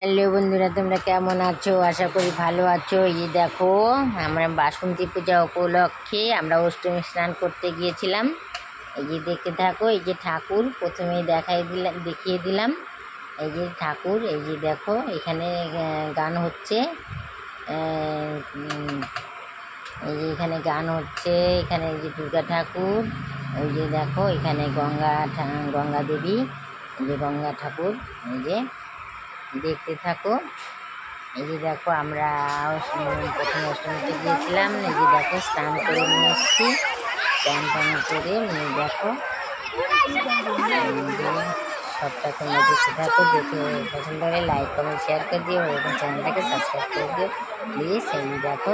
Hello বন্ধুরা, তোমরা কেমন আছো? আশা করি ভালো আছো। এই দেখো, আমরা বাসন্তী পূজা উপলক্ষে আমরা অষ্টমী স্নান করতে গিয়েছিলাম। এই যে দেখতে থাকো, এই যে ঠাকুর প্রথমেই দেখিয়ে দিলাম। এই যে ঠাকুর, এই যে দেখো এখানে গান হচ্ছে। এই যে এখানে গান হচ্ছে, এখানে এই যে দুর্গা ঠাকুর। ওই যে দেখো এখানে গঙ্গা দেবী, এই যে গঙ্গা ঠাকুর। এই যে দেখতে থাকো। এই যে দেখো আমরা প্রথমে অষ্টমীতে গিয়েছিলাম। এই যে দেখো স্নান করে নিয়ে এসছি, স্নান টান করে নিয়ে দেখো সবটা তোমরা দেখতে থাকো। দেখে পছন্দ হলে লাইক কমেন্ট শেয়ার করে দিও, এবং চ্যানেলটাকে সাবস্ক্রাইব করে দিও প্লিজ। এই দেখো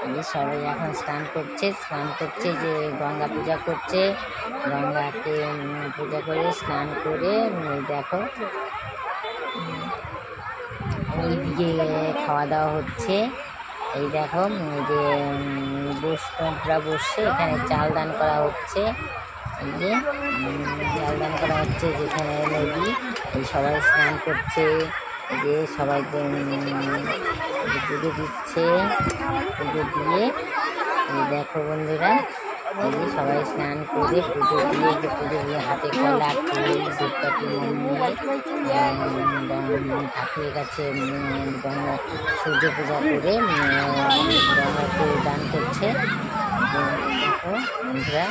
এই যে সবাই এখন স্নান করছে, যে গঙ্গা পূজা করছে। গঙ্গাকে পূজা করে স্নান করে এই দেখো এইদিকে খাওয়া দাওয়া হচ্ছে। এই দেখো এই যে বৈষ্ণবরা বসছে, এখানে চাল দান করা হচ্ছে। এই যে চাল দান করা হচ্ছে, যেখানে নদী। এই সবাই স্নান করছে, এই যে সবাই পুজো দিচ্ছে। পুজো দিয়ে এই দেখো বন্ধুরা, এই যে সবাই স্নান করে পুজো দিয়ে হাতে কলা ফুল ধূপকাঠি নিয়ে ঠাকুরের কাছে সূর্য পূজা করে গঙ্গাকে দান করছে। দেখো বন্ধুরা,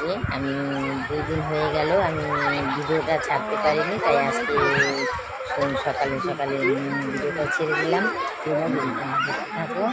যে আমি 2 দিন হয়ে গেল আমি ভিডিওটা ছাড়তে পারিনি, তাই আজকে সকালে ভিডিওটা ছেড়ে দিলাম। তোমরা দেখতে থাকো।